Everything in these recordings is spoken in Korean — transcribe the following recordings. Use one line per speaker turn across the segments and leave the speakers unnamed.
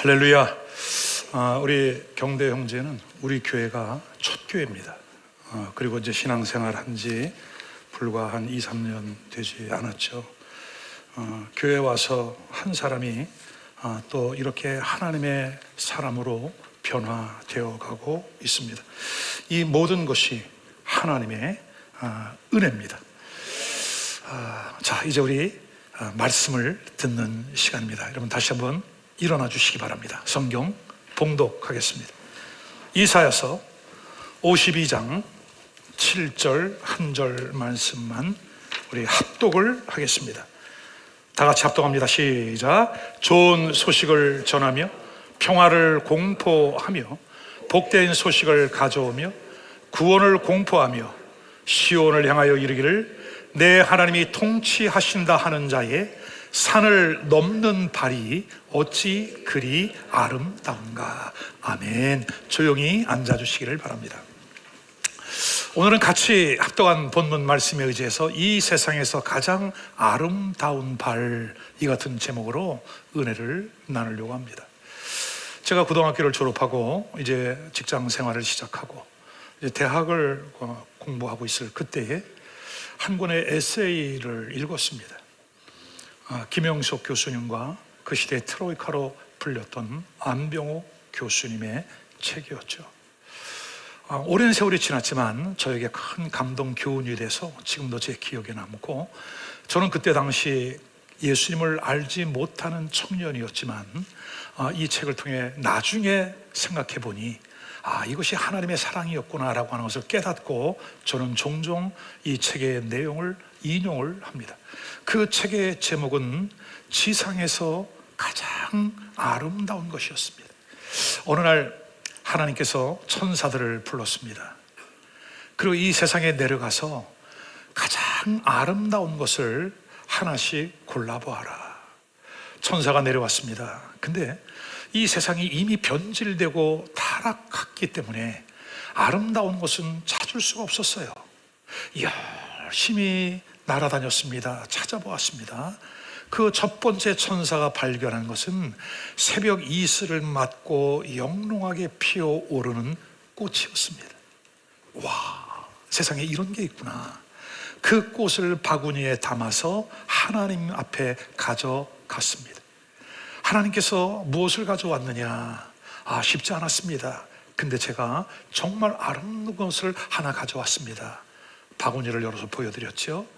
할렐루야. 우리 경대 형제는 우리 교회가 첫 교회입니다. 그리고 이제 신앙생활 한지 불과 한 2, 3년 되지 않았죠. 교회 와서 한 사람이 또 이렇게 하나님의 사람으로 변화되어 가고 있습니다. 이 모든 것이 하나님의 은혜입니다. 자, 이제 우리 말씀을 듣는 시간입니다. 여러분 다시 한번 일어나 주시기 바랍니다. 성경 봉독하겠습니다. 이사야서 52장 7절 한 절 말씀만 우리 합독을 하겠습니다. 다 같이 합독합니다. 시작. 좋은 소식을 전하며 평화를 공포하며 복된 소식을 가져오며 구원을 공포하며 시온을 향하여 이르기를 내 하나님이 통치하신다 하는 자의 산을 넘는 발이 어찌 그리 아름다운가. 아멘. 조용히 앉아주시기를 바랍니다. 오늘은 같이 합독한 본문 말씀에 의지해서 이 세상에서 가장 아름다운 발, 이 같은 제목으로 은혜를 나누려고 합니다. 제가 고등학교를 졸업하고 이제 직장 생활을 시작하고 이제 대학을 공부하고 있을 그때에 한 권의 에세이를 읽었습니다. 김영석 교수님과 그 시대의 트로이카로 불렸던 안병호 교수님의 책이었죠. 오랜 세월이 지났지만 저에게 큰 감동 교훈이 돼서 지금도 제 기억에 남고, 저는 그때 당시 예수님을 알지 못하는 청년이었지만 이 책을 통해 나중에 생각해 보니 이것이 하나님의 사랑이었구나라고 하는 것을 깨닫고 저는 종종 이 책의 내용을 인용을 합니다. 그 책의 제목은 지상에서 가장 아름다운 것이었습니다. 어느 날 하나님께서 천사들을 불렀습니다. 그리고 이 세상에 내려가서 가장 아름다운 것을 하나씩 골라보아라. 천사가 내려왔습니다. 근데 이 세상이 이미 변질되고 타락했기 때문에 아름다운 것은 찾을 수가 없었어요. 열심히 날아다녔습니다. 찾아보았습니다. 그 첫 번째 천사가 발견한 것은 새벽 이슬을 맞고 영롱하게 피어오르는 꽃이었습니다. 와, 세상에 이런 게 있구나. 그 꽃을 바구니에 담아서 하나님 앞에 가져갔습니다. 하나님께서 무엇을 가져왔느냐? 쉽지 않았습니다. 근데 제가 정말 아름다운 것을 하나 가져왔습니다. 바구니를 열어서 보여드렸죠.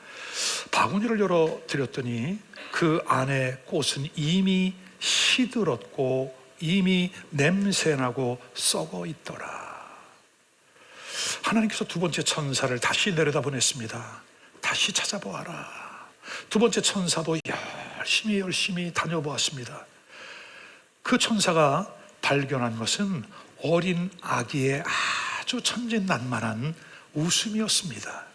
바구니를 열어드렸더니 그 안에 꽃은 이미 시들었고 이미 냄새나고 썩어 있더라. 하나님께서 두 번째 천사를 다시 내려다보냈습니다. 다시 찾아보아라. 두 번째 천사도 열심히 다녀보았습니다. 그 천사가 발견한 것은 어린 아기의 아주 천진난만한 웃음이었습니다.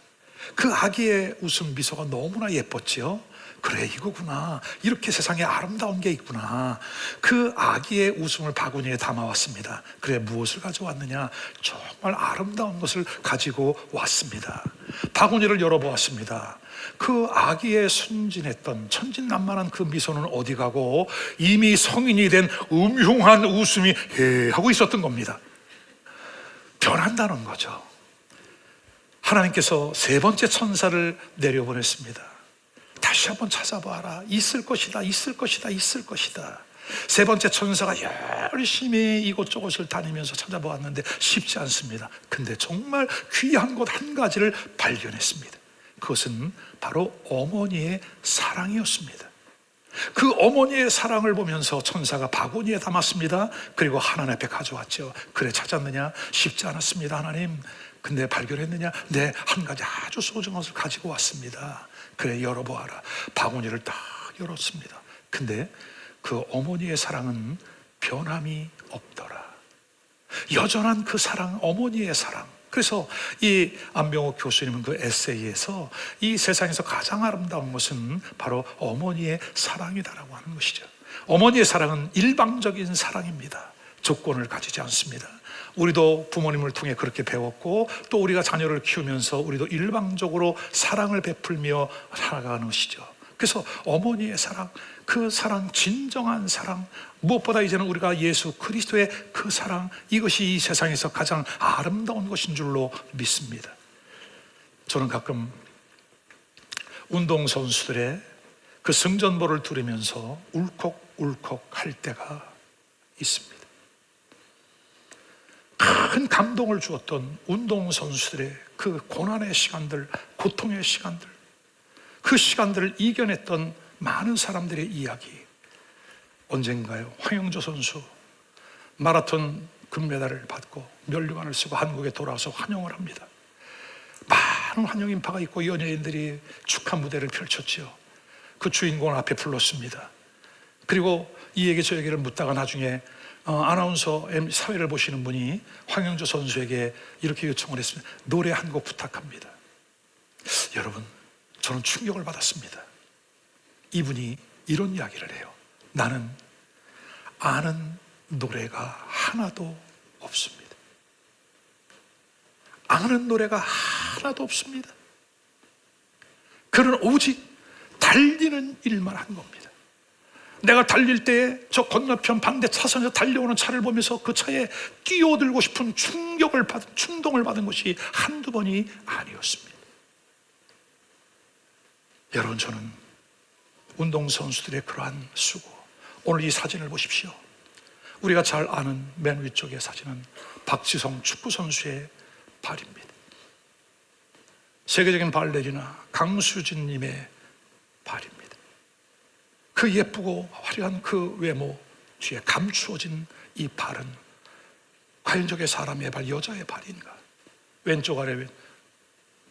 그 아기의 웃음 미소가 너무나 예뻤지요. 그래, 이거구나. 이렇게 세상에 아름다운 게 있구나. 그 아기의 웃음을 바구니에 담아왔습니다. 그래, 무엇을 가져왔느냐? 정말 아름다운 것을 가지고 왔습니다. 바구니를 열어보았습니다. 그 아기의 순진했던 천진난만한 그 미소는 어디 가고 이미 성인이 된 음흉한 웃음이 하고 있었던 겁니다. 변한다는 거죠. 하나님께서 세 번째 천사를 내려보냈습니다. 다시 한번 찾아봐라. 있을 것이다. 세 번째 천사가 열심히 이곳저곳을 다니면서 찾아보았는데 쉽지 않습니다. 근데 정말 귀한 것 한 가지를 발견했습니다. 그것은 바로 어머니의 사랑이었습니다. 그 어머니의 사랑을 보면서 천사가 바구니에 담았습니다. 그리고 하나님 앞에 가져왔죠. 그래, 찾았느냐? 쉽지 않았습니다, 하나님. 근데 발견했느냐? 네, 한 가지 아주 소중한 것을 가지고 왔습니다. 그래, 열어보아라. 바구니를 딱 열었습니다. 근데 그 어머니의 사랑은 변함이 없더라. 여전한 그 사랑, 어머니의 사랑. 그래서 이 안병호 교수님은 그 에세이에서 이 세상에서 가장 아름다운 것은 바로 어머니의 사랑이다라고 하는 것이죠. 어머니의 사랑은 일방적인 사랑입니다. 조건을 가지지 않습니다. 우리도 부모님을 통해 그렇게 배웠고, 또 우리가 자녀를 키우면서 우리도 일방적으로 사랑을 베풀며 살아가는 것이죠. 그래서 어머니의 사랑, 그 사랑, 진정한 사랑, 무엇보다 이제는 우리가 예수 그리스도의 그 사랑, 이것이 이 세상에서 가장 아름다운 것인 줄로 믿습니다. 저는 가끔 운동선수들의 그 승전보를 들으면서 울컥울컥 할 때가 있습니다. 큰 감동을 주었던 운동선수들의 그 고난의 시간들, 고통의 시간들, 그 시간들을 이겨냈던 많은 사람들의 이야기. 언젠가요, 황영조 선수 마라톤 금메달을 받고 면류관을 쓰고 한국에 돌아와서 환영을 합니다. 많은 환영 인파가 있고 연예인들이 축하 무대를 펼쳤죠. 그 주인공을 앞에 불렀습니다. 그리고 이 얘기 저 얘기를 묻다가 나중에 아나운서 사회를 보시는 분이 황영조 선수에게 이렇게 요청을 했습니다. 노래 한 곡 부탁합니다. 여러분, 저는 충격을 받았습니다. 이분이 이런 이야기를 해요. 나는 아는 노래가 하나도 없습니다. 아는 노래가 하나도 없습니다. 그는 오직 달리는 일만 한 겁니다. 내가 달릴 때에 저 건너편 반대 차선에서 달려오는 차를 보면서 그 차에 뛰어들고 싶은 충동을 받은 것이 한두 번이 아니었습니다. 여러분, 저는 운동선수들의 그러한 수고, 오늘 이 사진을 보십시오. 우리가 잘 아는 맨 위쪽의 사진은 박지성 축구선수의 발입니다. 세계적인 발레리나 강수진님의 발입니다. 그 예쁘고 화려한 그 외모 뒤에 감추어진 이 발은 과연 저게 사람의 발, 여자의 발인가? 왼쪽 아래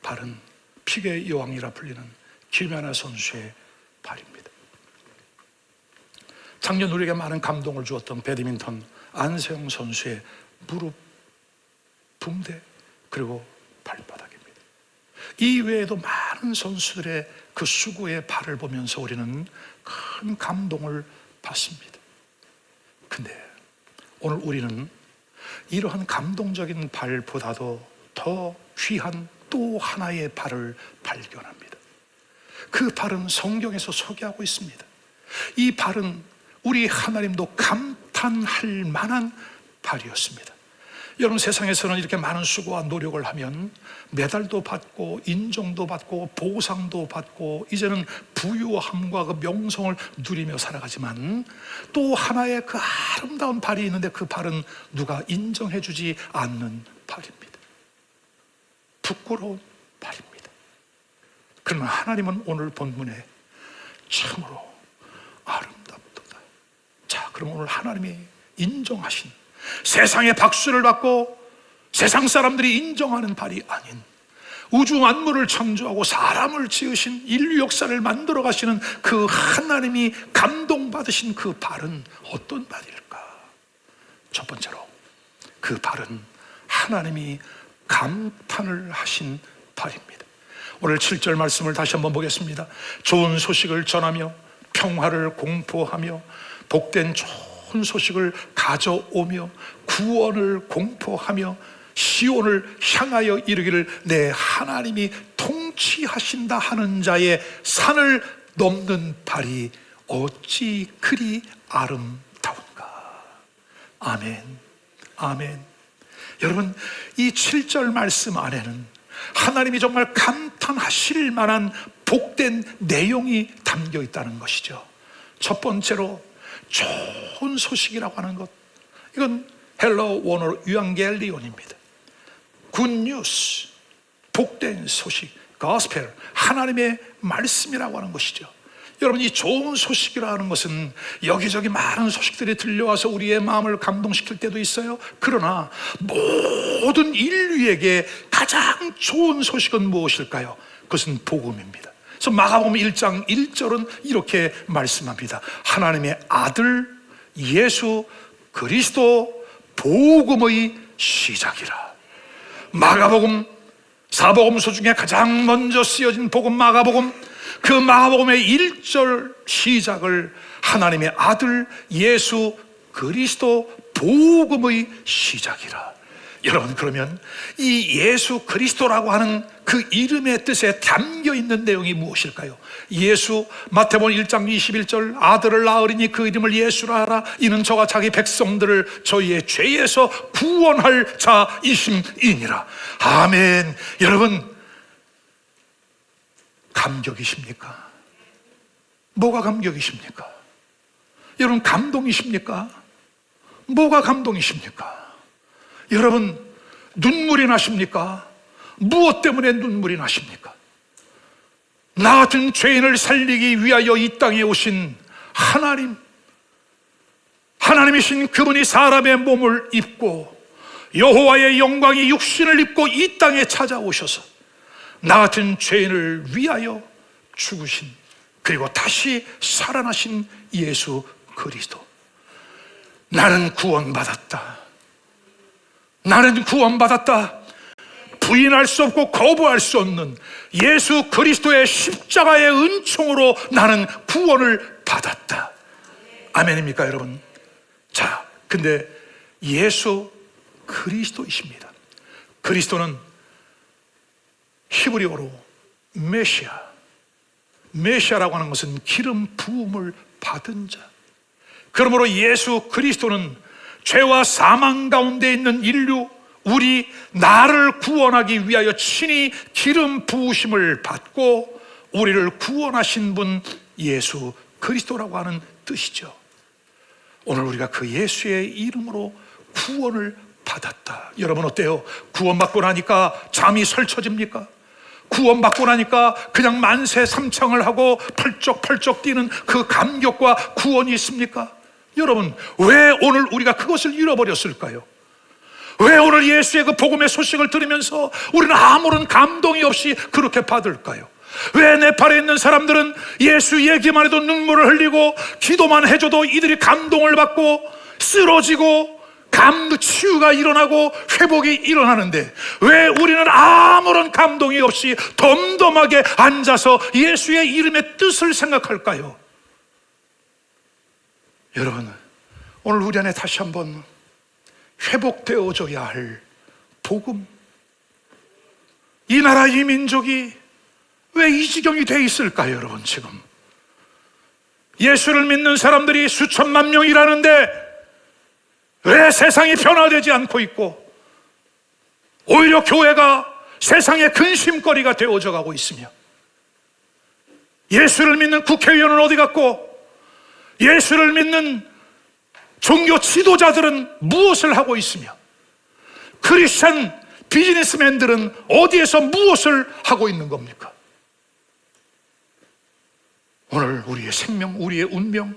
발은 피겨의 여왕이라 불리는 김연아 선수의 발입니다. 작년 우리에게 많은 감동을 주었던 배드민턴 안세영 선수의 무릎, 붕대, 그리고 발바닥입니다. 이 외에도 많은 선수들의 그 수고의 발을 보면서 우리는 큰 감동을 받습니다. 근데 오늘 우리는 이러한 감동적인 발보다도 더 귀한 또 하나의 발을 발견합니다. 그 발은 성경에서 소개하고 있습니다. 이 발은 우리 하나님도 감탄할 만한 발이었습니다. 여러분, 세상에서는 이렇게 많은 수고와 노력을 하면 메달도 받고 인정도 받고 보상도 받고 이제는 부유함과 그 명성을 누리며 살아가지만 또 하나의 그 아름다운 발이 있는데 그 발은 누가 인정해주지 않는 발입니다. 부끄러운 발입니다. 그러나 하나님은 오늘 본문에 참으로 아름답도다. 자, 그럼 오늘 하나님이 인정하신, 세상의 박수를 받고 세상 사람들이 인정하는 발이 아닌 우주 만물을 창조하고 사람을 지으신 인류 역사를 만들어 가시는 그 하나님이 감동받으신 그 발은 어떤 발일까? 첫 번째로 그 발은 하나님이 감탄을 하신 발입니다. 오늘 7절 말씀을 다시 한번 보겠습니다. 좋은 소식을 전하며 평화를 공포하며 복된 좋은 소식을 가져오며 구원을 공포하며 시온을 향하여 이르기를 내 하나님이 통치하신다 하는 자의 산을 넘는 발이 어찌 그리 아름다운가. 아멘, 아멘. 여러분, 이 7절 말씀 안에는 하나님이 정말 감탄하실 만한 복된 내용이 담겨 있다는 것이죠. 첫 번째로 좋은 소식이라고 하는 것, 이건 헬러 원어로 유앙겔리온입니다. 굿뉴스, 복된 소식, gospel, 하나님의 말씀이라고 하는 것이죠. 여러분, 이 좋은 소식이라고 하는 것은 여기저기 많은 소식들이 들려와서 우리의 마음을 감동시킬 때도 있어요. 그러나 모든 인류에게 가장 좋은 소식은 무엇일까요? 그것은 복음입니다. 그래서 마가복음 1장 1절은 이렇게 말씀합니다. 하나님의 아들 예수 그리스도 복음의 시작이라. 마가복음, 사복음서 중에 가장 먼저 쓰여진 복음 마가복음, 그 마가복음의 1절 시작을 하나님의 아들 예수 그리스도 복음의 시작이라. 여러분, 그러면 이 예수 그리스도라고 하는 그 이름의 뜻에 담겨 있는 내용이 무엇일까요? 예수, 마태복음 1장 21절, 아들을 낳으리니 그 이름을 예수라 하라. 이는 저가 자기 백성들을 저희의 죄에서 구원할 자이심이니라. 아멘. 여러분, 감격이십니까? 뭐가 감격이십니까? 여러분, 감동이십니까? 뭐가 감동이십니까? 여러분, 눈물이 나십니까? 무엇 때문에 눈물이 나십니까? 나 같은 죄인을 살리기 위하여 이 땅에 오신 하나님이신 그분이 사람의 몸을 입고 여호와의 영광이 육신을 입고 이 땅에 찾아오셔서 나 같은 죄인을 위하여 죽으신, 그리고 다시 살아나신 예수 그리스도. 나는 구원받았다. 나는 구원받았다. 부인할 수 없고 거부할 수 없는 예수 그리스도의 십자가의 은총으로 나는 구원을 받았다. 아멘입니까, 여러분? 자, 근데 예수 그리스도이십니다. 그리스도는 히브리어로 메시아라고 하는 것은 기름 부음을 받은 자. 그러므로 예수 그리스도는 죄와 사망 가운데 있는 인류, 나를 구원하기 위하여 친히 기름 부으심을 받고 우리를 구원하신 분, 예수 그리스도라고 하는 뜻이죠. 오늘 우리가 그 예수의 이름으로 구원을 받았다. 여러분, 어때요? 구원받고 나니까 잠이 설쳐집니까? 구원받고 나니까 그냥 만세 삼창을 하고 펄쩍펄쩍 뛰는 그 감격과 구원이 있습니까? 여러분, 왜 오늘 우리가 그것을 잃어버렸을까요? 왜 오늘 예수의 그 복음의 소식을 들으면서 우리는 아무런 감동이 없이 그렇게 받을까요? 왜 네팔에 있는 사람들은 예수 얘기만 해도 눈물을 흘리고 기도만 해줘도 이들이 감동을 받고 쓰러지고 치유가 일어나고 회복이 일어나는데, 왜 우리는 아무런 감동이 없이 덤덤하게 앉아서 예수의 이름의 뜻을 생각할까요? 여러분, 오늘 우리 안에 다시 한번 회복되어져야 할 복음, 이 나라 이 민족이 왜 이 지경이 돼 있을까요? 여러분, 지금 예수를 믿는 사람들이 수천만 명이라는데 왜 세상이 변화되지 않고 있고 오히려 교회가 세상의 근심거리가 되어져 가고 있으며, 예수를 믿는 국회의원은 어디 갔고 예수를 믿는 종교 지도자들은 무엇을 하고 있으며 크리스찬 비즈니스맨들은 어디에서 무엇을 하고 있는 겁니까? 오늘 우리의 생명, 우리의 운명,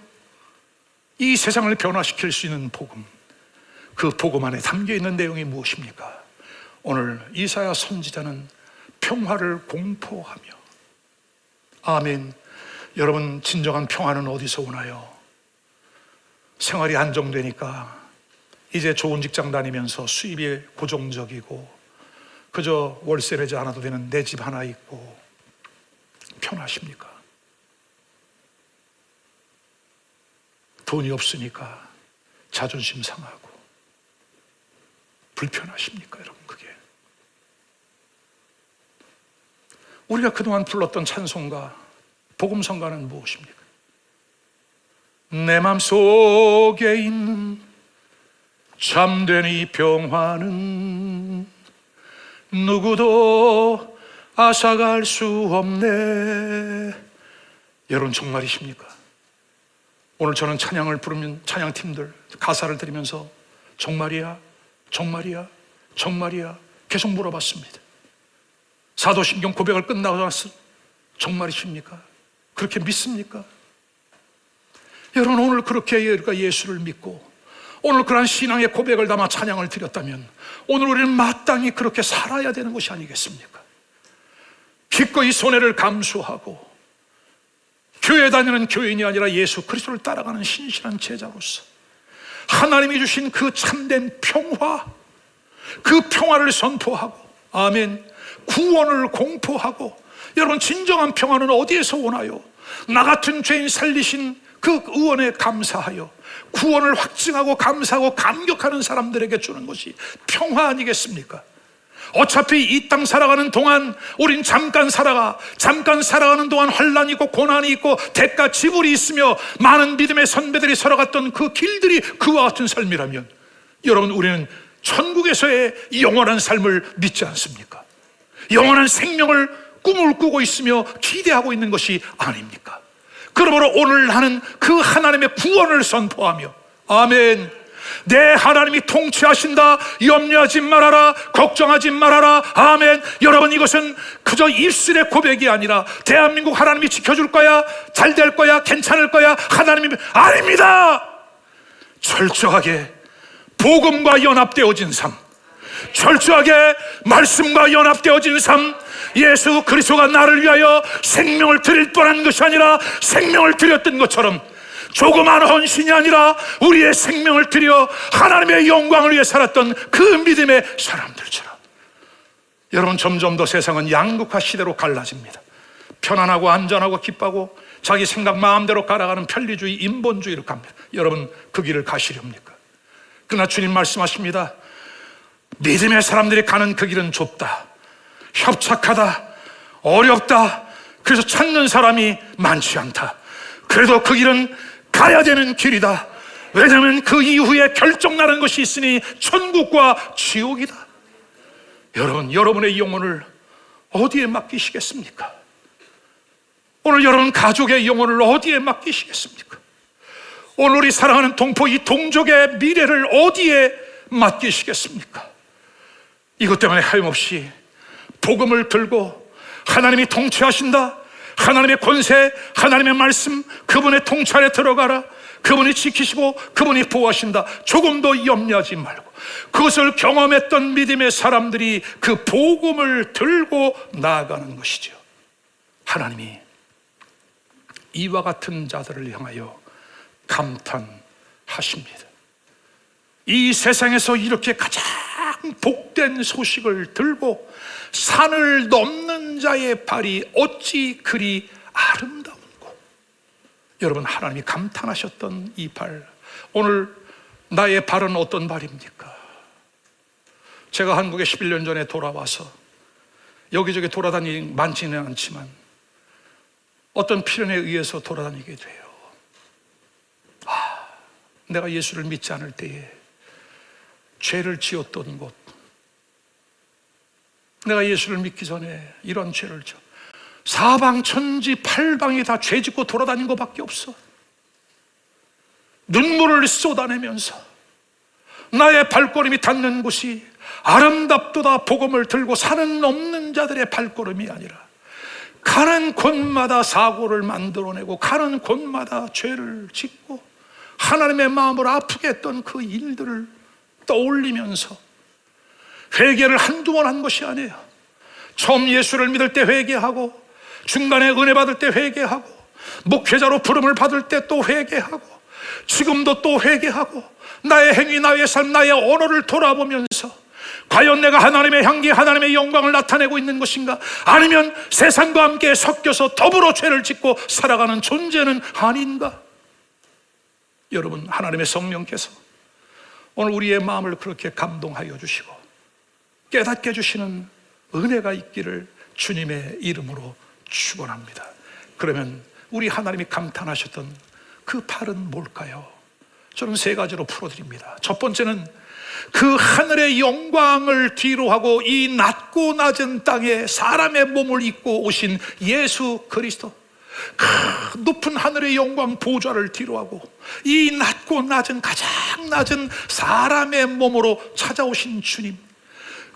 이 세상을 변화시킬 수 있는 복음, 그 복음 안에 담겨있는 내용이 무엇입니까? 오늘 이사야 선지자는 평화를 공포하며, 아멘. 여러분, 진정한 평화는 어디서 오나요? 생활이 안정되니까 이제 좋은 직장 다니면서 수입이 고정적이고 그저 월세 내지 않아도 되는 내 집 하나 있고 편하십니까? 돈이 없으니까 자존심 상하고 불편하십니까, 여러분? 그게 우리가 그동안 불렀던 찬송가, 복음성가는 무엇입니까? 내 맘속에 있는 참된 이 평화는 누구도 앗아갈 수 없네. 여러분, 정말이십니까? 오늘 저는 찬양을 부르면 찬양팀들 가사를 들으면서 정말이야? 정말이야? 정말이야? 계속 물어봤습니다. 사도신경 고백을 끝나고 나서 정말이십니까? 그렇게 믿습니까? 여러분, 오늘 그렇게 우리가 예수를 믿고 오늘 그러한 신앙의 고백을 담아 찬양을 드렸다면 오늘 우리는 마땅히 그렇게 살아야 되는 것이 아니겠습니까? 기꺼이 손해를 감수하고 교회 다니는 교인이 아니라 예수 그리스도를 따라가는 신실한 제자로서 하나님이 주신 그 참된 평화, 그 평화를 선포하고, 아멘, 구원을 공포하고. 여러분, 진정한 평화는 어디에서 오나요? 나 같은 죄인 살리신 그 의원에 감사하여 구원을 확증하고 감사하고 감격하는 사람들에게 주는 것이 평화 아니겠습니까? 어차피 이 땅 살아가는 동안 우린 잠깐 살아가는 동안 환난이 있고 고난이 있고 대가 지불이 있으며 많은 믿음의 선배들이 살아갔던 그 길들이 그와 같은 삶이라면 여러분, 우리는 천국에서의 영원한 삶을 믿지 않습니까? 영원한 생명을 꿈을 꾸고 있으며 기대하고 있는 것이 아닙니까? 그러므로 오늘 나는 그 하나님의 구원을 선포하며, 아멘, 내 하나님이 통치하신다, 염려하지 말아라, 걱정하지 말아라, 아멘. 여러분, 이것은 그저 입술의 고백이 아니라 대한민국 하나님이 지켜줄 거야, 잘 될 거야, 괜찮을 거야, 하나님이 아닙니다. 철저하게 복음과 연합되어진 삶, 철저하게 말씀과 연합되어진 삶, 예수 그리스도가 나를 위하여 생명을 드릴 뻔한 것이 아니라 생명을 드렸던 것처럼 조그만 헌신이 아니라 우리의 생명을 드려 하나님의 영광을 위해 살았던 그 믿음의 사람들처럼, 여러분, 점점 더 세상은 양극화 시대로 갈라집니다. 편안하고 안전하고 기쁘고 자기 생각 마음대로 갈아가는 편리주의, 인본주의로 갑니다. 여러분, 그 길을 가시렵니까? 그러나 주님 말씀하십니다. 믿음의 사람들이 가는 그 길은 좁다, 협착하다, 어렵다, 그래서 찾는 사람이 많지 않다. 그래도 그 길은 가야 되는 길이다. 왜냐하면 그 이후에 결정나는 것이 있으니 천국과 지옥이다. 여러분, 여러분의 영혼을 어디에 맡기시겠습니까? 오늘 여러분 가족의 영혼을 어디에 맡기시겠습니까? 오늘 우리 사랑하는 동포, 이 동족의 미래를 어디에 맡기시겠습니까? 이것 때문에 하염없이 복음을 들고 하나님이 통치하신다, 하나님의 권세, 하나님의 말씀, 그분의 통치 안에 들어가라, 그분이 지키시고 그분이 보호하신다, 조금도 염려하지 말고, 그것을 경험했던 믿음의 사람들이 그 복음을 들고 나아가는 것이죠. 하나님이 이와 같은 자들을 향하여 감탄하십니다. 이 세상에서 이렇게 가장 복된 소식을 들고 산을 넘는 자의 발이 어찌 그리 아름다운고. 여러분, 하나님이 감탄하셨던 이 발, 오늘 나의 발은 어떤 발입니까? 제가 한국에 11년 전에 돌아와서 여기저기 돌아다니기 많지는 않지만 어떤 필연에 의해서 돌아다니게 돼요. 내가 예수를 믿지 않을 때에 죄를 지었던 곳, 내가 예수를 믿기 전에 이런 죄를 지어 사방천지 팔방이 다 죄 짓고 돌아다닌 것밖에 없어. 눈물을 쏟아내면서 나의 발걸음이 닿는 곳이 아름답도다 복음을 들고 산은 없는 자들의 발걸음이 아니라 가는 곳마다 사고를 만들어내고 가는 곳마다 죄를 짓고 하나님의 마음을 아프게 했던 그 일들을 떠올리면서 회개를 한두 번 한 것이 아니에요. 처음 예수를 믿을 때 회개하고, 중간에 은혜 받을 때 회개하고, 목회자로 부름을 받을 때 또 회개하고, 지금도 또 회개하고, 나의 행위, 나의 삶, 나의 언어를 돌아보면서 과연 내가 하나님의 향기, 하나님의 영광을 나타내고 있는 것인가? 아니면 세상과 함께 섞여서 더불어 죄를 짓고 살아가는 존재는 아닌가? 여러분, 하나님의 성령께서 오늘 우리의 마음을 그렇게 감동하여 주시고 깨닫게 해주시는 은혜가 있기를 주님의 이름으로 축원합니다. 그러면 우리 하나님이 감탄하셨던 그 팔은 뭘까요? 저는 세 가지로 풀어드립니다. 첫 번째는 그 하늘의 영광을 뒤로하고 이 낮고 낮은 땅에 사람의 몸을 입고 오신 예수 그리스도, 그 높은 하늘의 영광 보좌를 뒤로하고 이 낮고 낮은, 가장 낮은 사람의 몸으로 찾아오신 주님,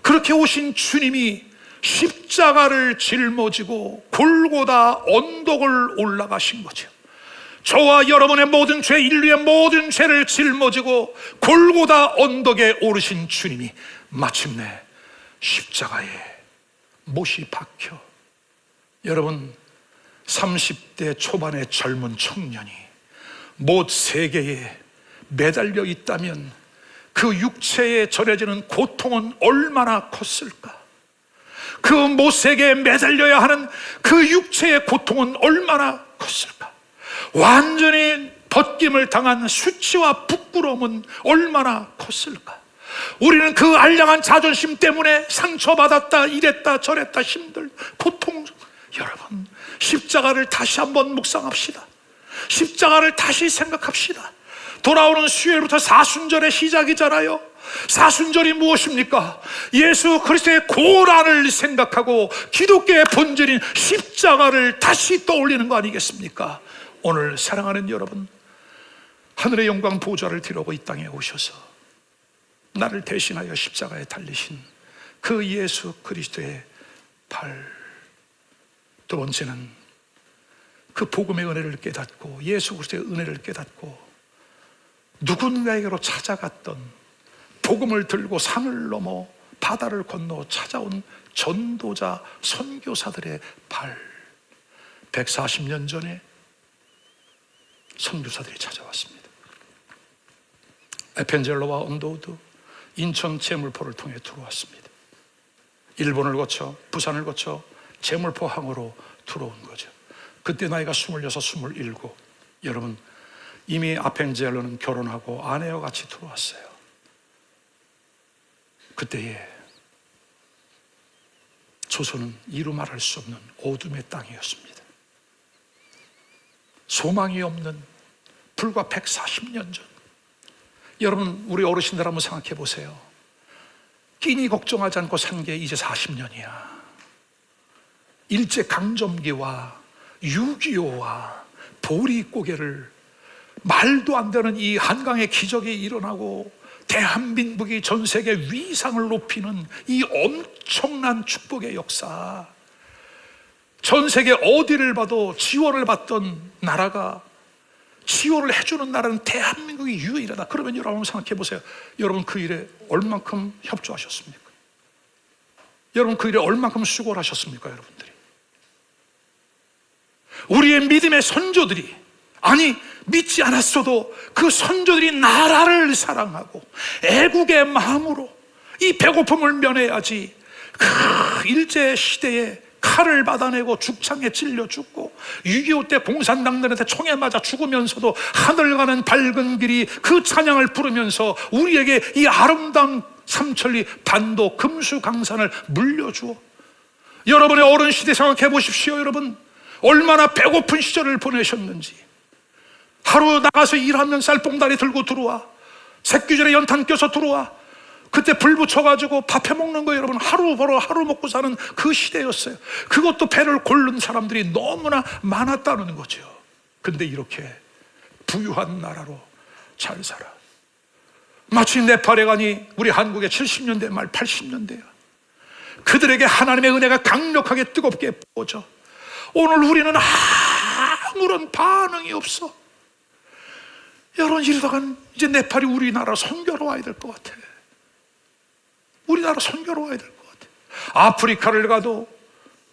그렇게 오신 주님이 십자가를 짊어지고 골고다 언덕을 올라가신 거죠. 저와 여러분의 모든 죄, 인류의 모든 죄를 짊어지고 골고다 언덕에 오르신 주님이 마침내 십자가에 못이 박혀, 여러분 30대 초반의 젊은 청년이 못 3개에 매달려 있다면 그 육체에 전해지는 고통은 얼마나 컸을까? 그 못 3개에 매달려야 하는 그 육체의 고통은 얼마나 컸을까? 완전히 벗김을 당한 수치와 부끄러움은 얼마나 컸을까? 우리는 그 알량한 자존심 때문에 상처받았다, 이랬다 저랬다, 힘들 고통. 여러분, 십자가를 다시 한번 묵상합시다. 십자가를 다시 생각합시다. 돌아오는 수요일부터 사순절의 시작이잖아요. 사순절이 무엇입니까? 예수 그리스도의 고난을 생각하고 기독교의 본질인 십자가를 다시 떠올리는 거 아니겠습니까? 오늘 사랑하는 여러분, 하늘의 영광 보좌를 뒤로고 이 땅에 오셔서 나를 대신하여 십자가에 달리신 그 예수 그리스도의 발, 두 번째는 그 복음의 은혜를 깨닫고 예수 그리스도의 은혜를 깨닫고 누군가에게로 찾아갔던, 복음을 들고 산을 넘어 바다를 건너 찾아온 전도자 선교사들의 발, 140년 전에 선교사들이 찾아왔습니다. 에펜젤로와 언더우드, 인천 제물포를 통해 들어왔습니다. 일본을 거쳐 부산을 거쳐 제물포 항으로 들어온 거죠. 그때 나이가 26, 27. 여러분, 이미 아펜젤로는 결혼하고 아내와 같이 들어왔어요. 그때에 조선은 이루 말할 수 없는 어둠의 땅이었습니다. 소망이 없는, 불과 140년 전. 여러분, 우리 어르신들 한번 생각해 보세요. 끼니 걱정하지 않고 산 게 이제 40년이야. 일제강점기와 6.25와 보리고개를, 말도 안 되는 이 한강의 기적이 일어나고 대한민국이 전 세계 위상을 높이는 이 엄청난 축복의 역사, 전 세계 어디를 봐도 지원을 받던 나라가, 지원을 해주는 나라는 대한민국이 유일하다. 그러면 여러분 생각해 보세요. 여러분 그 일에 얼만큼 협조하셨습니까? 여러분 그 일에 얼만큼 수고를 하셨습니까? 여러분들이, 우리의 믿음의 선조들이, 아니 믿지 않았어도 그 선조들이 나라를 사랑하고 애국의 마음으로 이 배고픔을 면해야지, 그 일제시대에 칼을 받아내고 죽창에 찔려 죽고 6.25 때 공산당들한테 총에 맞아 죽으면서도 하늘 가는 밝은 길이, 그 찬양을 부르면서 우리에게 이 아름다운 삼천리 반도 금수강산을 물려주어, 여러분의 어른 시대 생각해 보십시오. 여러분 얼마나 배고픈 시절을 보내셨는지. 하루 나가서 일하면 쌀봉다리 들고 들어와, 새끼줄에 연탄 껴서 들어와, 그때 불 붙여가지고 밥 해먹는 거, 여러분 하루 벌어 하루 먹고 사는 그 시대였어요. 그것도 배를 고른 사람들이 너무나 많았다는 거죠. 근데 이렇게 부유한 나라로 잘 살아. 마치 네팔에 가니 우리 한국의 70년대 말 80년대야. 그들에게 하나님의 은혜가 강력하게 뜨겁게 부어져. 오늘 우리는 아무런 반응이 없어. 여러분, 이러다간 이제 네팔이 우리나라 선교로 와야 될 것 같아. 우리나라 선교로 와야 될 것 같아. 아프리카를 가도,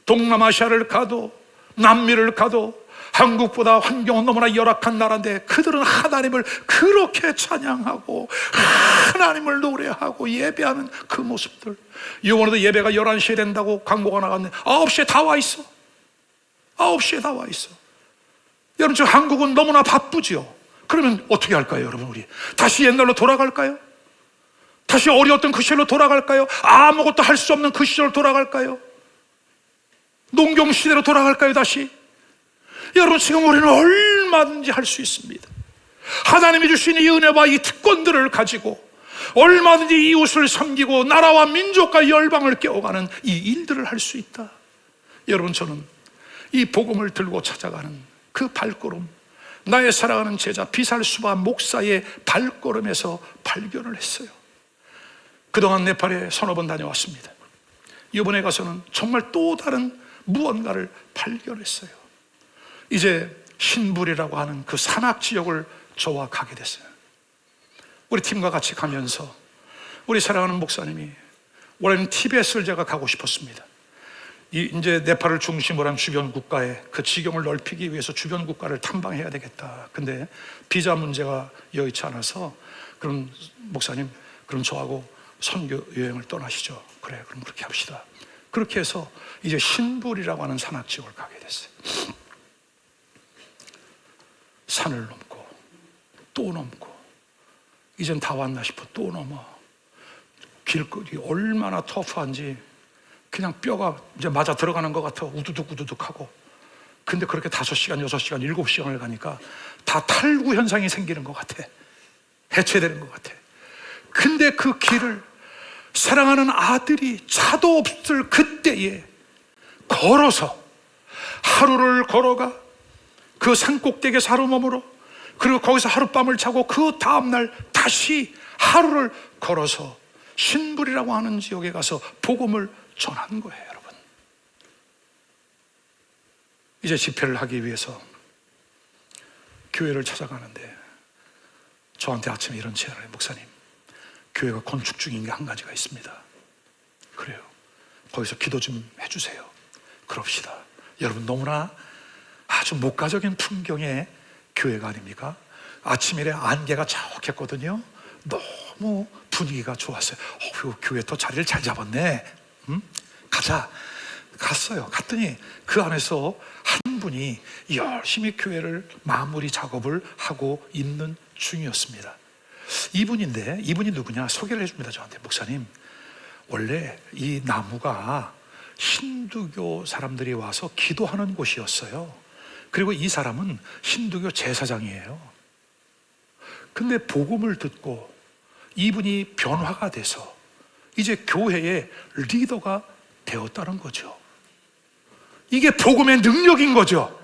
동남아시아를 가도, 남미를 가도 한국보다 환경은 너무나 열악한 나라인데 그들은 하나님을 그렇게 찬양하고 하나님을 노래하고 예배하는 그 모습들. 이번에도 예배가 11시에 된다고 광고가 나갔는데 9시에 다 와 있어. 9시에 다 와 있어. 여러분, 지금 한국은 너무나 바쁘죠. 그러면 어떻게 할까요? 여러분, 우리 다시 옛날로 돌아갈까요? 다시 어려웠던 그 시절로 돌아갈까요? 아무것도 할 수 없는 그 시절로 돌아갈까요? 농경시대로 돌아갈까요? 다시? 여러분, 지금 우리는 얼마든지 할 수 있습니다. 하나님이 주신 이 은혜와 이 특권들을 가지고 얼마든지 이웃을 섬기고 나라와 민족과 열방을 깨워가는 이 일들을 할 수 있다. 여러분, 저는 이 복음을 들고 찾아가는 그 발걸음, 나의 사랑하는 제자 비살수바 목사의 발걸음에서 발견을 했어요. 그동안 네팔에 서너 번 다녀왔습니다. 이번에 가서는 정말 또 다른 무언가를 발견했어요. 이제 신불이라고 하는 그 산악 지역을 저와 가게 됐어요. 우리 팀과 같이 가면서 우리 사랑하는 목사님이, 원래는 티베트를 제가 가고 싶었습니다. 이제 네팔을 중심으로 한 주변 국가의 그 지경을 넓히기 위해서 주변 국가를 탐방해야 되겠다. 근데 비자 문제가 여의치 않아서, 그럼 목사님, 그럼 저하고 선교 여행을 떠나시죠. 그래, 그럼 그렇게 합시다. 그렇게 해서 이제 신불이라고 하는 산악 지역을 가게 됐어요. 산을 넘고 또 넘고, 이젠 다 왔나 싶어 또 넘어. 길거리 얼마나 터프한지 그냥 뼈가 이제 맞아 들어가는 것 같아. 우두둑 우두둑하고. 근데 그렇게 5시간, 6시간, 7시간을 가니까 다 탈구 현상이 생기는 것 같아. 해체되는 것 같아. 근데 그 길을 사랑하는 아들이 차도 없을 그때에 걸어서 하루를 걸어가 그 산꼭대기에서 하루 머물어, 그리고 거기서 하룻밤을 자고 그 다음날 다시 하루를 걸어서 신불이라고 하는 지역에 가서 복음을 전한 거예요. 여러분, 이제 집회를 하기 위해서 교회를 찾아가는데 저한테 아침에 이런 제안을 해요. 목사님, 교회가 건축 중인 게 한 가지가 있습니다. 그래요. 거기서 기도 좀 해주세요. 그럽시다. 여러분, 너무나 아주 목가적인 풍경의 교회가 아닙니까? 아침에 안개가 자욱했거든요. 너무 분위기가 좋았어요. 교회 또 자리를 잘 잡았네. 가자. 갔어요. 갔더니 그 안에서 한 분이 열심히 교회를 마무리 작업을 하고 있는 중이었습니다. 이분이 누구냐 소개를 해줍니다. 저한테. 목사님, 원래 이 나무가 힌두교 사람들이 와서 기도하는 곳이었어요. 그리고 이 사람은 힌두교 제사장이에요. 근데 복음을 듣고 이분이 변화가 돼서 이제 교회의 리더가 되었다는 거죠. 이게 복음의 능력인 거죠.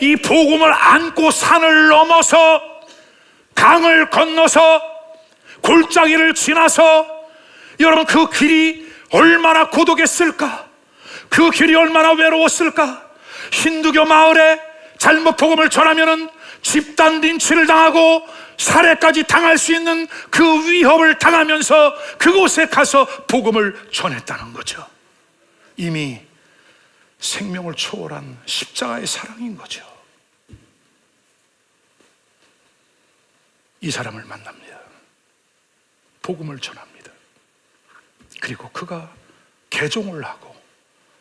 이 복음을 안고 산을 넘어서 강을 건너서 골짜기를 지나서, 여러분, 그 길이 얼마나 고독했을까? 그 길이 얼마나 외로웠을까? 힌두교 마을에 잘못 복음을 전하면은 집단 린치를 당하고 살해까지 당할 수 있는 그 위협을 당하면서 그곳에 가서 복음을 전했다는 거죠. 이미 생명을 초월한 십자가의 사랑인 거죠. 이 사람을 만납니다. 복음을 전합니다. 그리고 그가 개종을 하고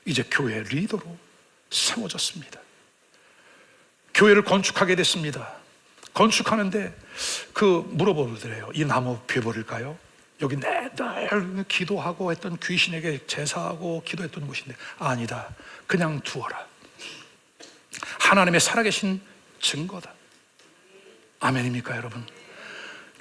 이제 교회 리더로 세워졌습니다. 교회를 건축하게 됐습니다. 건축하는데 물어보더래요. 이 나무 베버릴까요? 여기 매달 기도하고 했던 귀신에게 제사하고 기도했던 곳인데, 아니다, 그냥 두어라. 하나님의 살아계신 증거다. 아멘입니까, 여러분?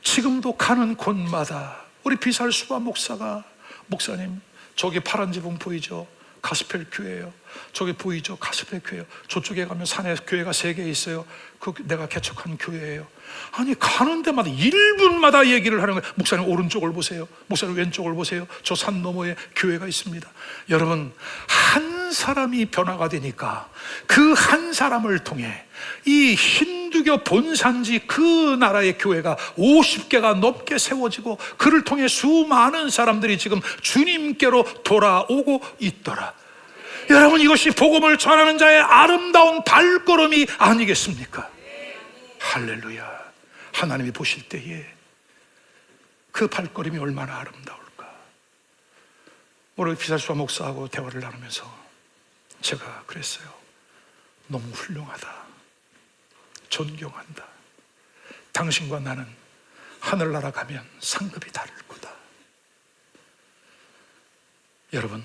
지금도 가는 곳마다 우리 비살수바 목사가, 목사님, 저기 파란 지붕 보이죠? 가스펠 교회예요. 저기 보이죠? 가스펠 교회예요. 저쪽에 가면 산에 교회가 3개 있어요. 그 내가 개척한 교회예요. 아니, 가는 데마다 1분마다 얘기를 하는 거예요. 목사님 오른쪽을 보세요. 목사님 왼쪽을 보세요. 저 산 너머에 교회가 있습니다. 여러분, 한 사람이 변화가 되니까 그 한 사람을 통해 이 힌두교 본산지 그 나라의 교회가 50개가 넘게 세워지고, 그를 통해 수많은 사람들이 지금 주님께로 돌아오고 있더라. 여러분, 이것이 복음을 전하는 자의 아름다운 발걸음이 아니겠습니까? 할렐루야. 하나님이 보실 때에 그 발걸음이 얼마나 아름다울까. 오늘 비살수와 목사하고 대화를 나누면서 제가 그랬어요. 너무 훌륭하다. 존경한다. 당신과 나는 하늘나라 가면 상급이 다를 거다. 여러분,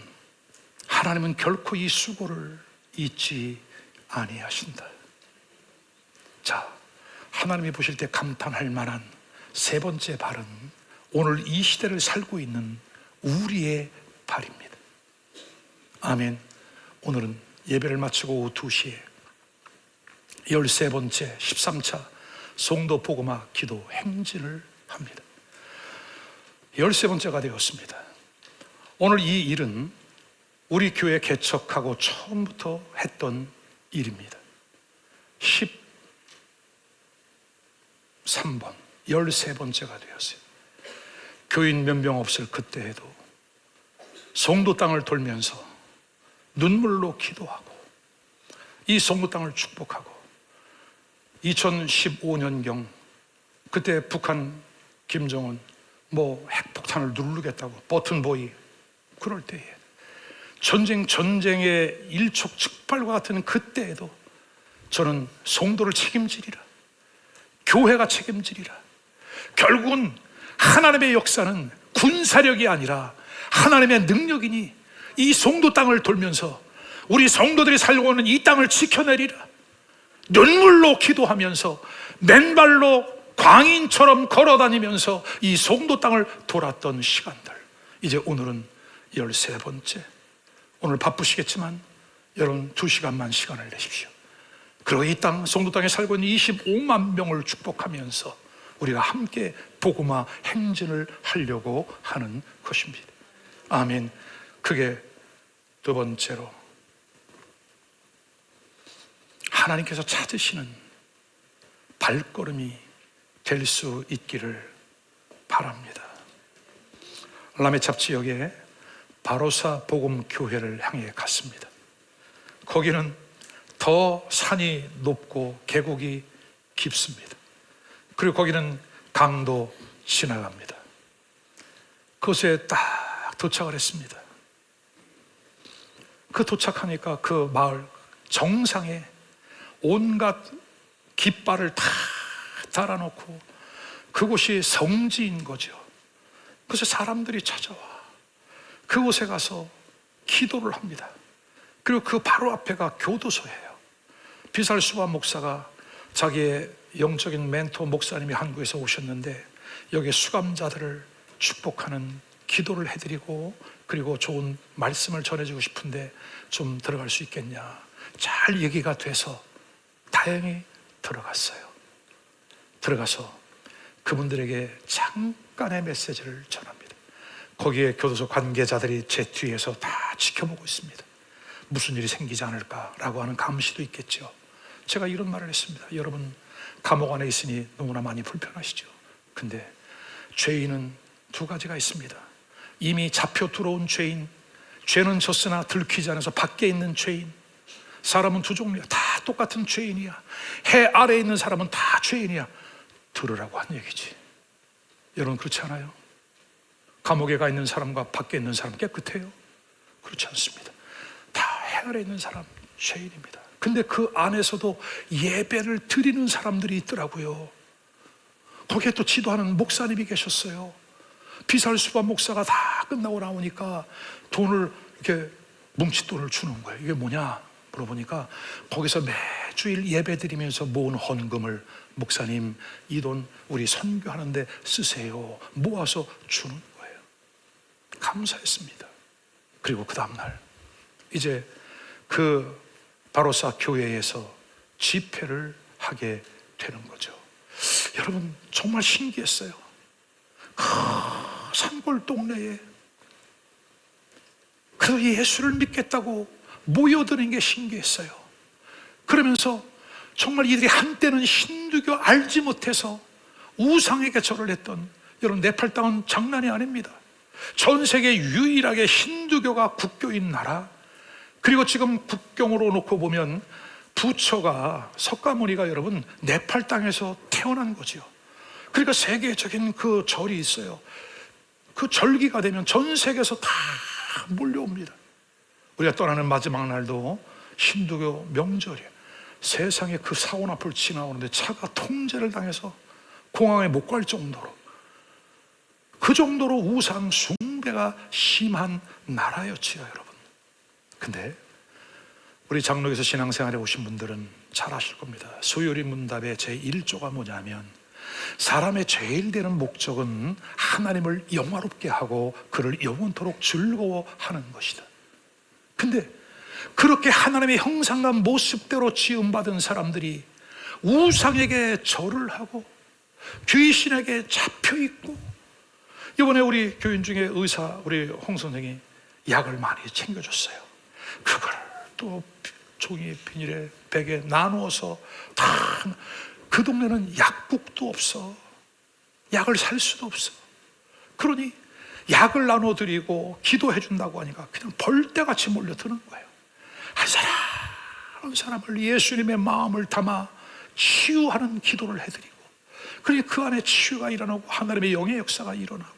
하나님은 결코 이 수고를 잊지 아니하신다. 자, 하나님이 보실 때 감탄할 만한 3번째 발은 오늘 이 시대를 살고 있는 우리의 발입니다. 아멘. 오늘은 예배를 마치고 오후 2시에 13번째 13차 송도 복음화 기도 행진을 합니다. 13번째가 되었습니다. 오늘 이 일은 우리 교회 개척하고 처음부터 했던 일입니다. 13번, 13번째가 되었어요. 교인 몇 명 없을 그때에도 송도 땅을 돌면서 눈물로 기도하고 이 송도 땅을 축복하고, 2015년경 그때 북한 김정은 핵폭탄을 누르겠다고 버튼보이 그럴 때에 전쟁의 일촉즉발과 같은 그때에도 저는 송도를 책임지리라, 교회가 책임지리라, 결국은 하나님의 역사는 군사력이 아니라 하나님의 능력이니 이 성도 땅을 돌면서 우리 성도들이 살고 있는 이 땅을 지켜내리라. 눈물로 기도하면서 맨발로 광인처럼 걸어다니면서 이 성도 땅을 돌았던 시간들, 이제 오늘은 13번째. 오늘 바쁘시겠지만 여러분 2시간만 시간을 내십시오. 그리고 이 땅, 성도 땅에 살고 있는 25만 명을 축복하면서 우리가 함께 복음화 행진을 하려고 하는 것입니다. 아멘. 그게 두 번째로, 하나님께서 찾으시는 발걸음이 될 수 있기를 바랍니다. 라메찹 지역에 바로사 복음 교회를 향해 갔습니다. 거기는 더 산이 높고 계곡이 깊습니다. 그리고 거기는 강도 지나갑니다. 그곳에 딱 도착을 했습니다. 그 도착하니까 그 마을 정상에 온갖 깃발을 다 달아놓고 그곳이 성지인 거죠. 그래서 사람들이 찾아와 그곳에 가서 기도를 합니다. 그리고 그 바로 앞에가 교도소예요. 비살수바 목사가 자기의 영적인 멘토 목사님이 한국에서 오셨는데 여기 수감자들을 축복하는 기도를 해드리고 그리고 좋은 말씀을 전해주고 싶은데 좀 들어갈 수 있겠냐. 잘 얘기가 돼서 다행히 들어갔어요. 들어가서 그분들에게 잠깐의 메시지를 전합니다. 거기에 교도소 관계자들이 제 뒤에서 다 지켜보고 있습니다. 무슨 일이 생기지 않을까라고 하는 감시도 있겠죠. 제가 이런 말을 했습니다. 여러분, 감옥 안에 있으니 너무나 많이 불편하시죠. 근데 죄인은 두 가지가 있습니다. 이미 잡혀 들어온 죄인, 죄는 졌으나 들키지 않아서 밖에 있는 죄인. 사람은 두 종류야. 다 똑같은 죄인이야. 해 아래에 있는 사람은 다 죄인이야. 들으라고 한 얘기지. 여러분, 그렇지 않아요? 감옥에 가 있는 사람과 밖에 있는 사람 깨끗해요? 그렇지 않습니다. 다 해 아래에 있는 사람 죄인입니다. 근데 그 안에서도 예배를 드리는 사람들이 있더라고요. 거기에 또 지도하는 목사님이 계셨어요. 비살수바 목사가 다 끝나고 나오니까 돈을 이렇게 뭉칫돈을 주는 거예요. 이게 뭐냐 물어보니까 거기서 매주일 예배 드리면서 모은 헌금을 목사님 이 돈 우리 선교하는데 쓰세요. 모아서 주는 거예요. 감사했습니다. 그리고 그 다음날 이제 그 바로사 교회에서 집회를 하게 되는 거죠. 여러분, 정말 신기했어요. 산골 동네에 그 예수를 믿겠다고 모여드는 게 신기했어요. 그러면서 정말 이들이 한때는 힌두교 알지 못해서 우상에게 절을 했던, 여러분, 네팔 땅은 장난이 아닙니다. 전 세계 유일하게 힌두교가 국교인 나라, 그리고 지금 국경으로 놓고 보면 부처가, 석가모니가 여러분 네팔 땅에서 태어난 거죠. 그러니까 세계적인 그 절이 있어요. 그 절기가 되면 전 세계에서 다 몰려옵니다. 우리가 떠나는 마지막 날도 힌두교 명절이에요. 세상에 그 사원 앞을 지나오는데 차가 통제를 당해서 공항에 못 갈 정도로, 그 정도로 우상 숭배가 심한 나라였지요, 여러분. 근데 우리 장로에서 신앙생활에 오신 분들은 잘 아실 겁니다. 소요리 문답의 제1조가 뭐냐면, 사람의 제일 되는 목적은 하나님을 영화롭게 하고 그를 영원토록 즐거워하는 것이다. 근데 그렇게 하나님의 형상과 모습대로 지음받은 사람들이 우상에게 절을 하고 귀신에게 잡혀있고, 이번에 우리 교인 중에 의사 우리 홍 선생이 약을 많이 챙겨줬어요. 그걸 또 종이 비닐에 백에 나누어서 다, 그 동네는 약국도 없어. 약을 살 수도 없어. 그러니 약을 나눠드리고 기도해 준다고 하니까 그냥 벌떼같이 몰려드는 거예요. 한 사람 한 사람을 예수님의 마음을 담아 치유하는 기도를 해드리고, 그러니 그 안에 치유가 일어나고 하나님의 영의 역사가 일어나고,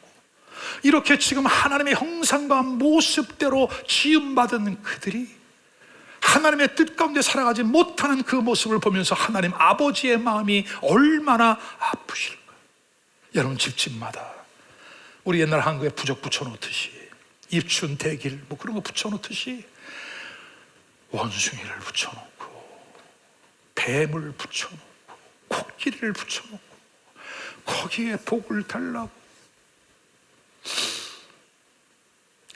이렇게 지금 하나님의 형상과 모습대로 지음받은 그들이 하나님의 뜻 가운데 살아가지 못하는 그 모습을 보면서 하나님 아버지의 마음이 얼마나 아프실까. 여러분, 집집마다 우리 옛날 한국에 부적 붙여놓듯이, 입춘, 대길 뭐 그런 거 붙여놓듯이 원숭이를 붙여놓고, 뱀을 붙여놓고, 코끼리를 붙여놓고, 거기에 복을 달라고.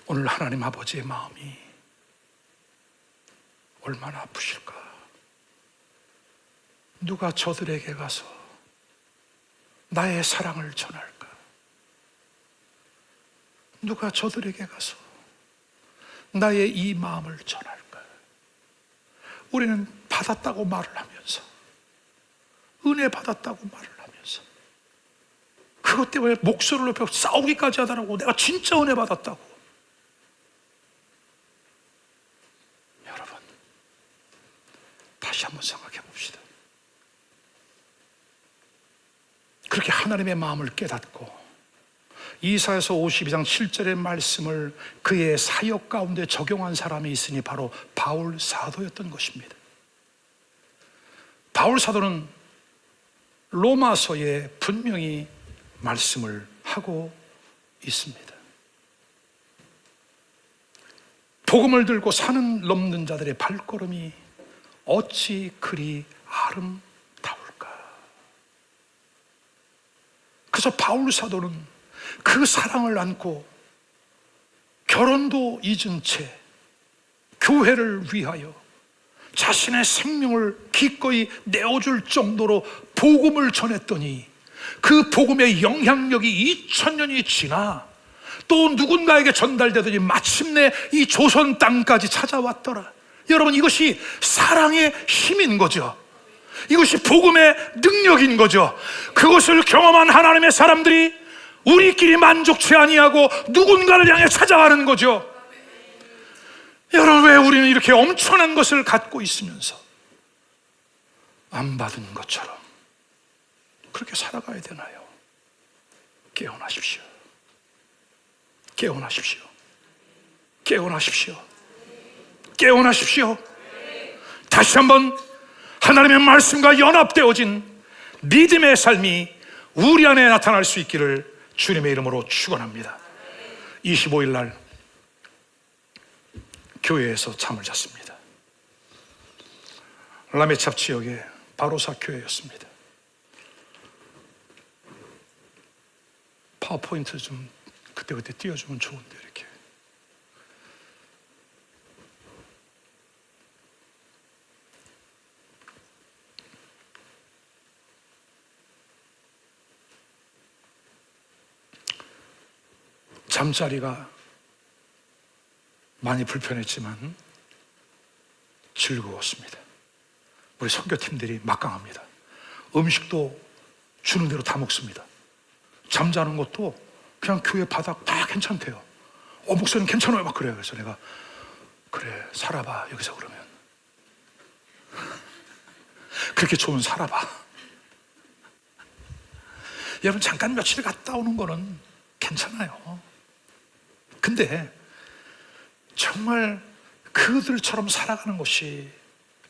오늘 하나님 아버지의 마음이 얼마나 아프실까? 누가 저들에게 가서 나의 사랑을 전할까? 누가 저들에게 가서 나의 이 마음을 전할까? 우리는 받았다고 말을 하면서, 은혜 받았다고 말을 하면서, 그것 때문에 목소리를 높여 싸우기까지 하더라고. 내가 진짜 은혜 받았다고. 여러분, 다시 한번 생각해 봅시다. 그렇게 하나님의 마음을 깨닫고 이사야서 52장 7절의 말씀을 그의 사역 가운데 적용한 사람이 있으니 바로 바울 사도였던 것입니다. 바울 사도는 로마서에 분명히 말씀을 하고 있습니다. 복음을 들고 산을 넘는 자들의 발걸음이 어찌 그리 아름다울까. 그래서 바울 사도는 그 사랑을 안고 결혼도 잊은 채 교회를 위하여 자신의 생명을 기꺼이 내어줄 정도로 복음을 전했더니 그 복음의 영향력이 2000년이 지나 또 누군가에게 전달되더니 마침내 이 조선 땅까지 찾아왔더라. 여러분, 이것이 사랑의 힘인 거죠. 이것이 복음의 능력인 거죠. 그것을 경험한 하나님의 사람들이 우리끼리 만족치 아니하고 누군가를 향해 찾아가는 거죠. 여러분, 왜 우리는 이렇게 엄청난 것을 갖고 있으면서 안 받은 것처럼 그렇게 살아가야 되나요? 깨어나십시오. 깨어나십시오. 깨어나십시오. 깨어나십시오. 다시 한번 하나님의 말씀과 연합되어진 믿음의 삶이 우리 안에 나타날 수 있기를 주님의 이름으로 축원합니다. 25일 날 교회에서 잠을 잤습니다. 라메찹 지역의 바로사 교회였습니다. 파워포인트 좀 그때그때 띄워주면 좋은데, 이렇게. 잠자리가 많이 불편했지만 즐거웠습니다. 우리 선교팀들이 막강합니다. 음식도 주는 대로 다 먹습니다. 잠자는 것도 그냥 교회 바닥 다 괜찮대요. 목사님 괜찮아요, 막 그래요. 그래서 내가 그래, 살아봐, 여기서. 그러면 그렇게 좋으면 살아봐. 여러분, 잠깐 며칠 갔다 오는 거는 괜찮아요. 근데 정말 그들처럼 살아가는 것이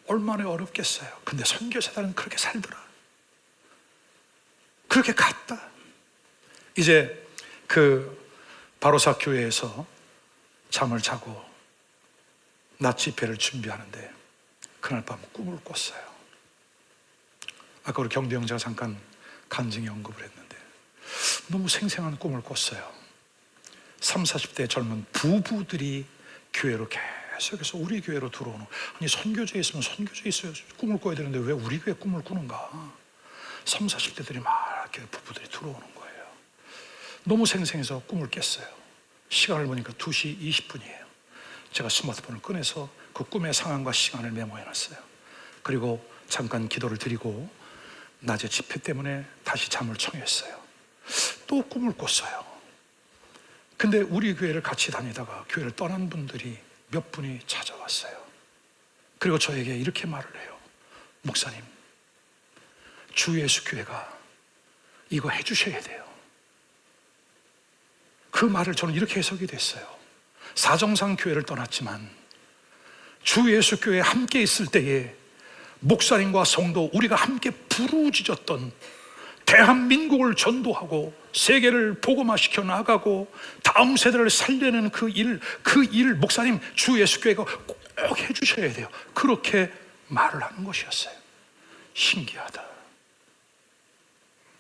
얼마나 어렵겠어요. 근데 선교사들은 그렇게 살더라. 그렇게 갔다. 이제 그 바로사 교회에서 잠을 자고 낮 집회를 준비하는데 그날 밤 꿈을 꿨어요. 아까 우리 경대 형제가 잠깐 간증에 언급을 했는데 너무 생생한 꿈을 꿨어요. 30, 40대 젊은 부부들이 교회로 계속해서 우리 교회로 들어오는. 아니, 선교제에 있으면 선교제에 있어야 꿈을 꿔야 되는데 왜 우리 교회 꿈을 꾸는가. 30, 40대들이 막 이렇게 부부들이 들어오는 거예요. 너무 생생해서 꿈을 깼어요. 시간을 보니까 2시 20분이에요 제가 스마트폰을 꺼내서 그 꿈의 상황과 시간을 메모해놨어요. 그리고 잠깐 기도를 드리고 낮에 집회 때문에 다시 잠을 청했어요. 또 꿈을 꿨어요. 근데 우리 교회를 같이 다니다가 교회를 떠난 분들이 몇 분이 찾아왔어요. 그리고 저에게 이렇게 말을 해요. 목사님, 주 예수 교회가 이거 해주셔야 돼요. 그 말을 저는 이렇게 해석이 됐어요. 사정상 교회를 떠났지만 주 예수 교회에 함께 있을 때에 목사님과 성도, 우리가 함께 부르짖었던 대한민국을 전도하고 세계를 복음화시켜 나가고 다음 세대를 살려내는 그 일 목사님 주 예수교회가 꼭 해주셔야 돼요. 그렇게 말을 하는 것이었어요. 신기하다.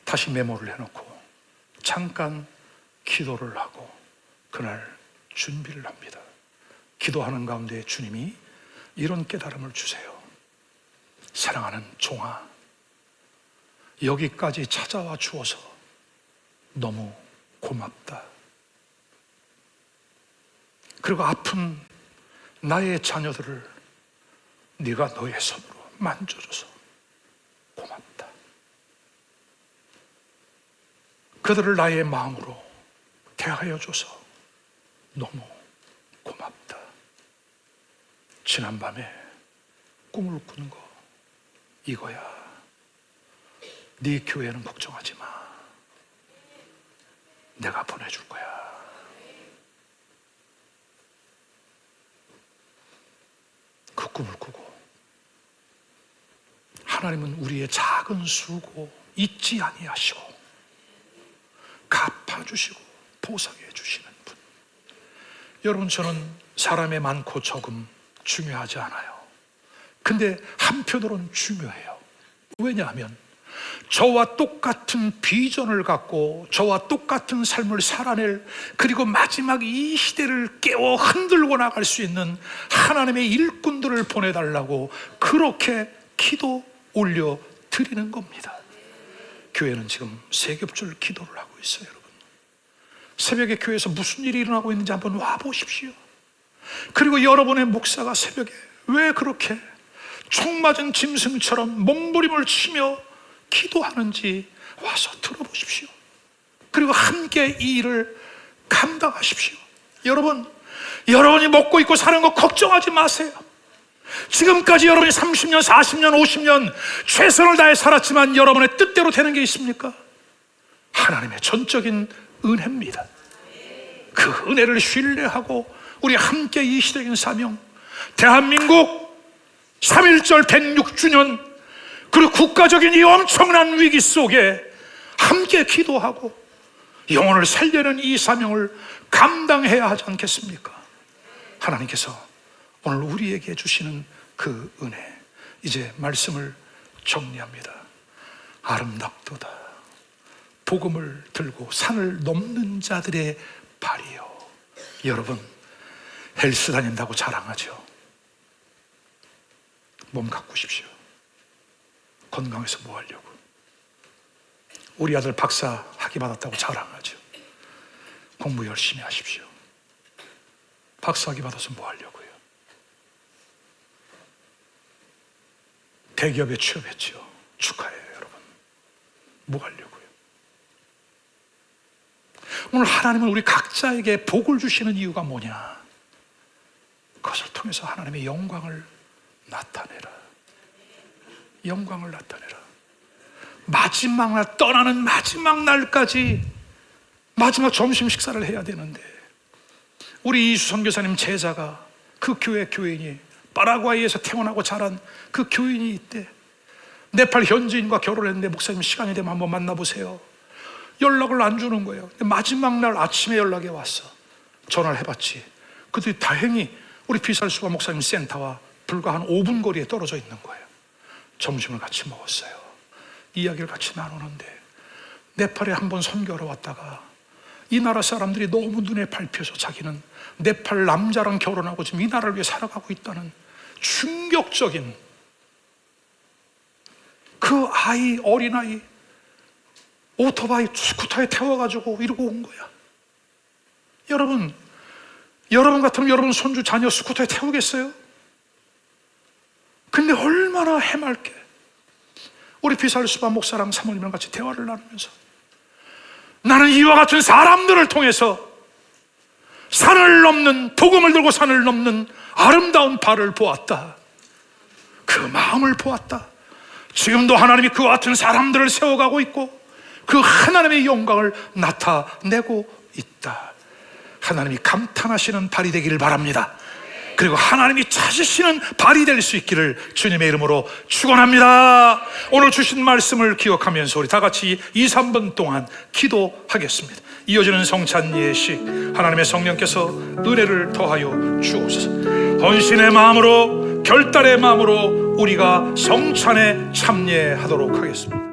다시 메모를 해놓고 잠깐 기도를 하고 그날 준비를 합니다. 기도하는 가운데 주님이 이런 깨달음을 주세요. 사랑하는 종아, 여기까지 찾아와 주어서 너무 고맙다. 그리고 아픈 나의 자녀들을 네가 너의 손으로 만져줘서 고맙다. 그들을 나의 마음으로 대하여 줘서 너무 고맙다. 지난밤에 꿈을 꾸는 거 이거야. 네 교회는 걱정하지 마. 내가 보내줄 거야. 그 꿈을 꾸고 하나님은 우리의 작은 수고 잊지 아니하시고 갚아주시고 보상해 주시는 분. 여러분, 저는 사람의 많고 적음 중요하지 않아요. 근데 한편으로는 중요해요. 왜냐하면 저와 똑같은 비전을 갖고 저와 똑같은 삶을 살아낼, 그리고 마지막 이 시대를 깨워 흔들고 나갈 수 있는 하나님의 일꾼들을 보내달라고 그렇게 기도 올려 드리는 겁니다. 교회는 지금 세 겹줄 기도를 하고 있어요. 여러분, 새벽에 교회에서 무슨 일이 일어나고 있는지 한번 와 보십시오. 그리고 여러분의 목사가 새벽에 왜 그렇게 총 맞은 짐승처럼 몸부림을 치며 기도하는지 와서 들어보십시오. 그리고 함께 이 일을 감당하십시오. 여러분이 먹고 입고 사는 거 걱정하지 마세요. 지금까지 여러분이 30년, 40년, 50년 최선을 다해 살았지만 여러분의 뜻대로 되는 게 있습니까? 하나님의 전적인 은혜입니다. 그 은혜를 신뢰하고 우리 함께 이 시대적인 사명, 대한민국 3.1절 106주년, 그리고 국가적인 이 엄청난 위기 속에 함께 기도하고 영혼을 살려는 이 사명을 감당해야 하지 않겠습니까? 하나님께서 오늘 우리에게 주시는 그 은혜, 이제 말씀을 정리합니다. 아름답도다. 복음을 들고 산을 넘는 자들의 발이요. 여러분, 헬스 다닌다고 자랑하죠. 몸 가꾸십시오. 건강해서 뭐 하려고? 우리 아들 박사 학위 받았다고 자랑하죠. 공부 열심히 하십시오. 박사 학위 받아서 뭐 하려고요? 대기업에 취업했죠. 축하해요, 여러분. 뭐 하려고요? 오늘 하나님은 우리 각자에게 복을 주시는 이유가 뭐냐? 그것을 통해서 하나님의 영광을 나타내라. 영광을 나타내라. 마지막 날, 떠나는 마지막 날까지 마지막 점심 식사를 해야 되는데, 우리 이수 선교사님 제자가, 그 교회 교인이, 파라과이에서 태어나고 자란 그 교인이 있대. 네팔 현지인과 결혼했는데, 목사님 시간이 되면 한번 만나보세요. 연락을 안 주는 거예요. 마지막 날 아침에 연락이 왔어. 전화를 해봤지. 그들이 다행히 우리 비살수가 목사님 센터와 불과 한 5분 거리에 떨어져 있는 거예요. 점심을 같이 먹었어요. 이야기를 같이 나누는데, 네팔에 한번 선교하러 왔다가 이 나라 사람들이 너무 눈에 밟혀서 자기는 네팔 남자랑 결혼하고 지금 이 나라를 위해 살아가고 있다는 충격적인, 그 아이, 어린아이 오토바이 스쿠터에 태워가지고 이러고 온 거야. 여러분 같으면 여러분 손주 자녀 스쿠터에 태우겠어요? 근데 얼마나 해맑게 우리 비살수바 목사랑 사모님이랑 같이 대화를 나누면서, 나는 이와 같은 사람들을 통해서 산을 넘는, 복음을 들고 산을 넘는 아름다운 발을 보았다. 그 마음을 보았다. 지금도 하나님이 그와 같은 사람들을 세워가고 있고 그 하나님의 영광을 나타내고 있다. 하나님이 감탄하시는 발이 되기를 바랍니다. 그리고 하나님이 찾으시는 발이 될 수 있기를 주님의 이름으로 축원합니다. 오늘 주신 말씀을 기억하면서 우리 다 같이 2, 3분 동안 기도하겠습니다. 이어지는 성찬 예식, 하나님의 성령께서 은혜를 더하여 주옵소서. 헌신의 마음으로, 결단의 마음으로 우리가 성찬에 참여하도록 하겠습니다.